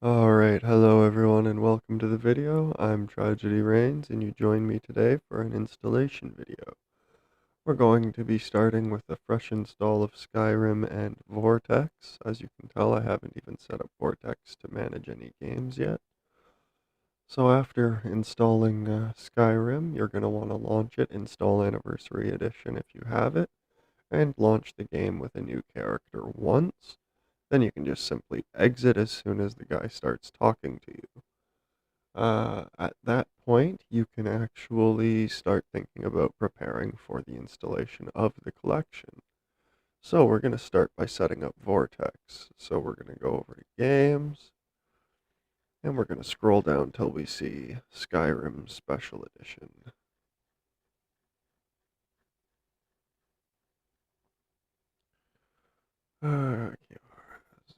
Alright, hello everyone and welcome to the video. I'm Trajedy and you join me today for an installation video. We're going to be starting with a fresh install of Skyrim and Vortex. As you can tell, I haven't even set up Vortex to manage any games yet. So after installing Skyrim, you're going to want to launch it, install Anniversary Edition if you have it, and launch the game with a new character once. Then you can just simply exit as soon as the guy starts talking to you. At that point, you can actually start thinking about preparing for the installation of the collection. So we're going to start by setting up Vortex. So we're going to go over to Games, and we're going to scroll down till we see Skyrim Special Edition.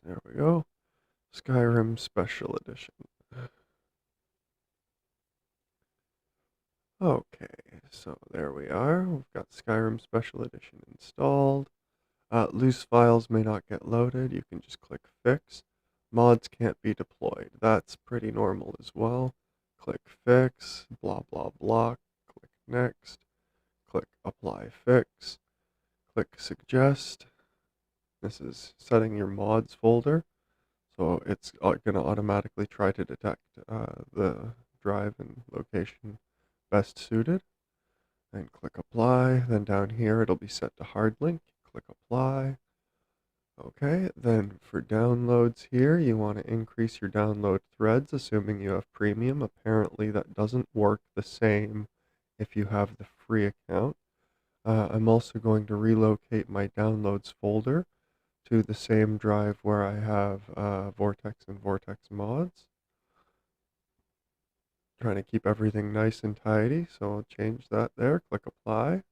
There we go. Skyrim Special Edition. Okay, so there we are. We've got Skyrim Special Edition installed. Loose files may not get loaded. You can just click Fix. Mods can't be deployed. That's pretty normal as well. Click Fix, blah, blah, blah. Click Next. Click Apply Fix. Click Suggest. This is setting your mods folder. So it's going to automatically try to detect the drive and location best suited. And click Apply. Then down here it'll be set to hard link. Click Apply. Okay, then for downloads here, you want to increase your download threads, assuming you have premium. Apparently that doesn't work the same if you have the free account. I'm also going to relocate my downloads folder to the same drive where I have Vortex and Vortex mods. Trying to keep everything nice and tidy, so I'll change that there. Click Apply.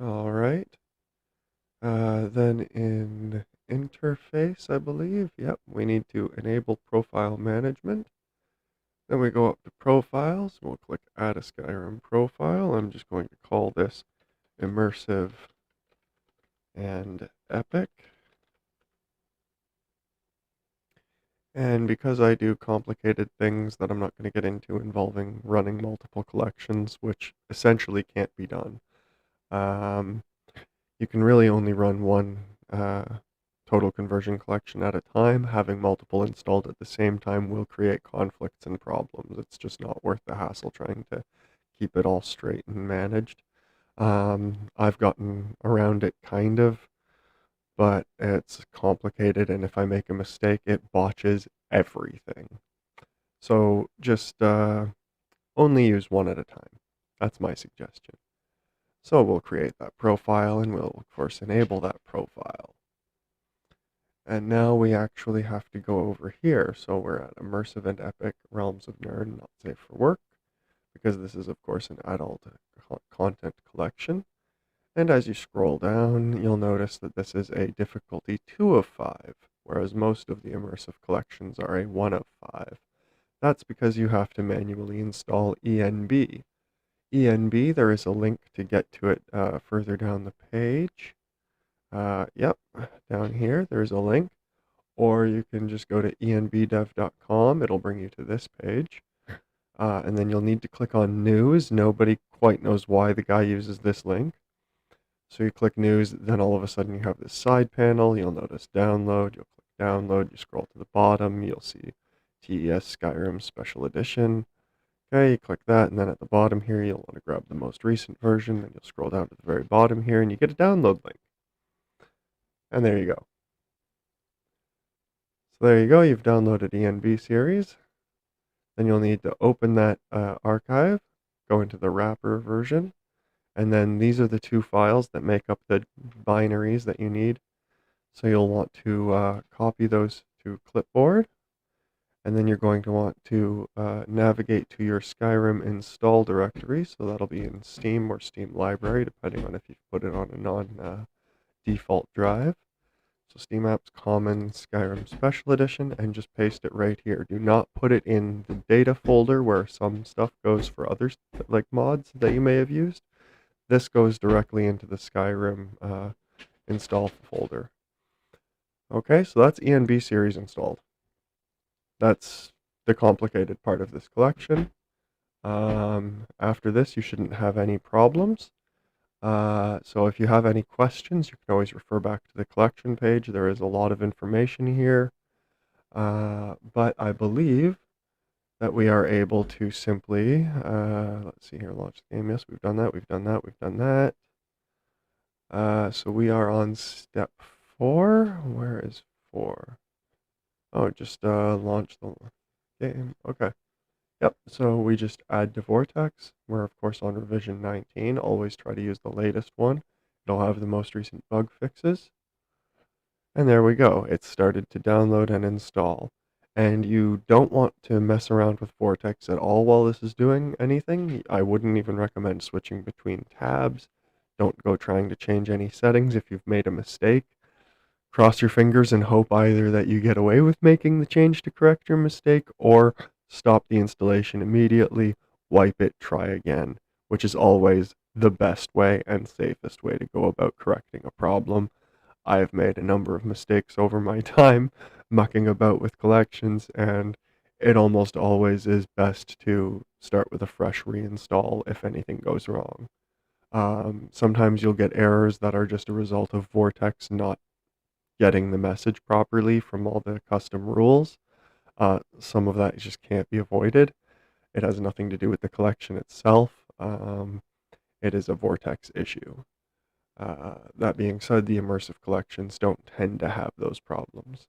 All right. Then in interface, I believe, yep, we need to enable profile management. Then we go up to profiles. We'll click Add a Skyrim profile. I'm just going to call this Immersive and Epic. And because I do complicated things that I'm not going to get into involving running multiple collections, which essentially can't be done, you can really only run one total conversion collection at a time. Having multiple installed at the same time will create conflicts and problems. It's just not worth the hassle trying to keep it all straight and managed. I've gotten around it kind of, but it's complicated, and if I make a mistake, it botches everything. So just only use one at a time. That's my suggestion. So we'll create that profile, and we'll, of course, enable that profile. And now we actually have to go over here. So we're at Immersive and Epic Realms of Nerd, not safe for work, because this is, of course, an adult content collection. And as you scroll down, you'll notice that this is a difficulty 2 of 5, whereas most of the immersive collections are a 1 of 5. That's because you have to manually install ENB. ENB, there is a link to get to it further down the page. Yep, down here, there's a link. Or you can just go to enbdev.com. It'll bring you to this page. And then you'll need to click on News. Nobody quite knows why the guy uses this link. So you click News, then all of a sudden you have this side panel. You'll notice Download. You'll click Download. You scroll to the bottom. You'll see TES Skyrim Special Edition. Okay, you click that, and then at the bottom here, you'll want to grab the most recent version. Then you'll scroll down to the very bottom here, and you get a download link. And there you go. So there you go. You've downloaded ENBSeries. Then you'll need to open that archive, go into the wrapper version, and then these are the two files that make up the binaries that you need. So you'll want to copy those to clipboard, and then you're going to want to navigate to your Skyrim install directory. So that'll be in Steam or Steam Library, depending on if you've put it on a non-default drive. So Steam Apps Common Skyrim Special Edition, and just paste it right here. Do not put it in the data folder where some stuff goes for others, like mods that you may have used. This goes directly into the Skyrim install folder. Okay, so that's ENBSeries installed. that's the complicated part of this collection. After this, you shouldn't have any problems. So if you have any questions, you can always refer back to the collection page. There is a lot of information here. But I believe that we are able to simply, let's see here, launch the game. Yes, we've done that, we've done that, we've done that. So we are on step 4. Where is 4? Oh, just launch the game. Okay. Yep, so we just add to Vortex. We're of course on revision 19. Always try to use the latest one. It'll have the most recent bug fixes. And there we go. It started to download and install. And you don't want to mess around with Vortex at all while this is doing anything. I wouldn't even recommend switching between tabs. Don't go trying to change any settings if you've made a mistake. Cross your fingers and hope either that you get away with making the change to correct your mistake, or stop the installation immediately, wipe it, try again, which is always the best way and safest way to go about correcting a problem. I've made a number of mistakes over my time mucking about with collections, and it almost always is best to start with a fresh reinstall if anything goes wrong. Sometimes you'll get errors that are just a result of Vortex not getting the message properly from all the custom rules. Some of that just can't be avoided. It has nothing to do with the collection itself. It is a Vortex issue. That being said, the immersive collections don't tend to have those problems.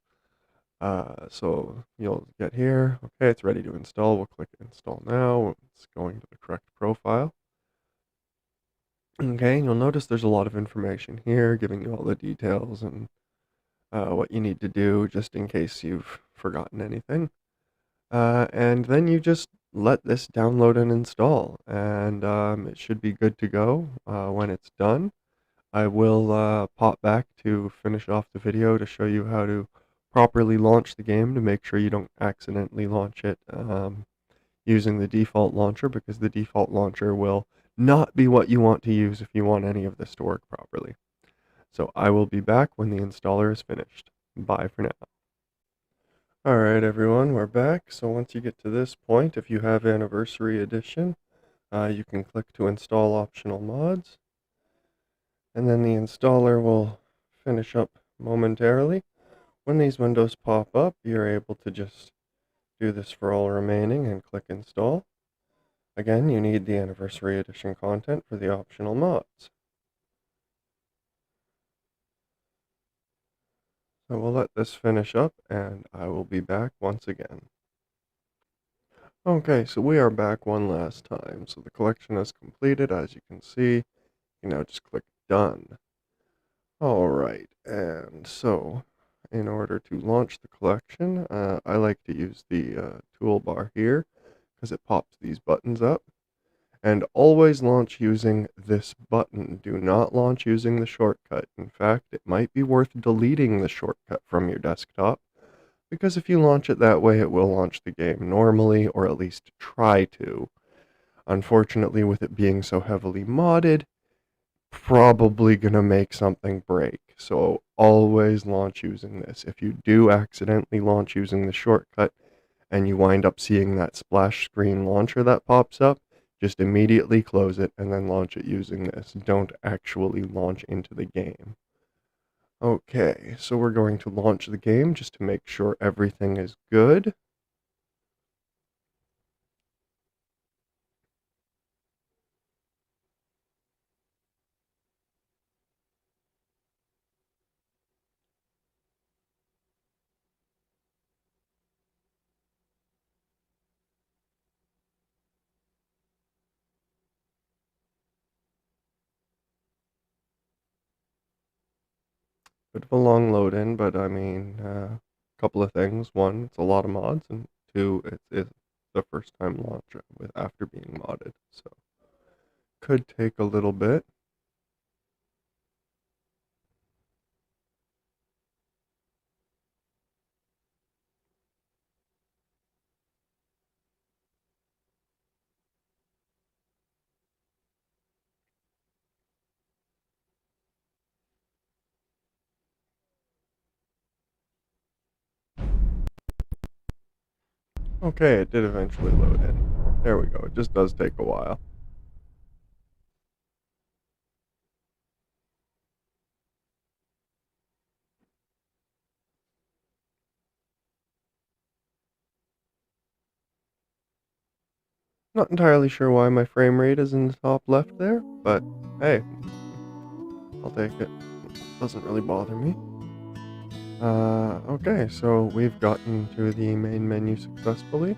So you'll get here. Okay, it's ready to install. We'll click install now. It's going to the correct profile. Okay, you'll notice there's a lot of information here giving you all the details and what you need to do just in case you've forgotten anything. And then you just let this download and install, and it should be good to go when it's done. I will pop back to finish off the video to show you how to properly launch the game to make sure you don't accidentally launch it using the default launcher, because the default launcher will not be what you want to use if you want any of this to work properly. So I will be back when the installer is finished. Bye for now. Alright everyone, we're back. So once you get to this point, if you have Anniversary Edition, you can click to install optional mods. And then the installer will finish up momentarily. When these windows pop up, you're able to just do this for all remaining and click install. Again, you need the Anniversary Edition content for the optional mods. So we'll let this finish up and I will be back once again. Okay, so we are back one last time. So the collection is completed, as you can see. You can now just click done. Alright, and so in order to launch the collection, I like to use the toolbar here because it pops these buttons up. And always launch using this button. Do not launch using the shortcut. In fact, it might be worth deleting the shortcut from your desktop, because if you launch it that way, it will launch the game normally, or at least try to. Unfortunately, with it being so heavily modded, probably gonna make something break. So always launch using this. If you do accidentally launch using the shortcut and you wind up seeing that splash screen launcher that pops up, just immediately close it and then launch it using this. Don't actually launch into the game. Okay, so we're going to launch the game just to make sure everything is good. Bit of a long load in, but I mean, a couple of things. One, it's a lot of mods, and two, it's the first time launch with after being modded, so could take a little bit. Okay, it did eventually load in. There we go. It just does take a while. Not entirely sure why my frame rate is in the top left there, but hey, I'll take it. Doesn't really bother me. Okay, so we've gotten to the main menu successfully.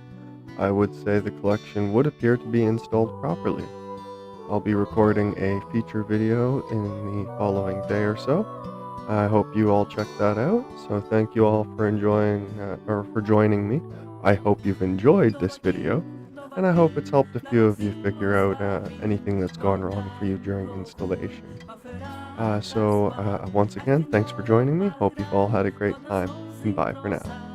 I would say the collection would appear to be installed properly. I'll be recording a feature video in the following day or so. I hope you all check that out. So thank you all for enjoying or for joining me. I hope you've enjoyed this video, and I hope it's helped a few of you figure out anything that's gone wrong for you during installation. Once again, thanks for joining me. Hope you've all had a great time, and bye for now.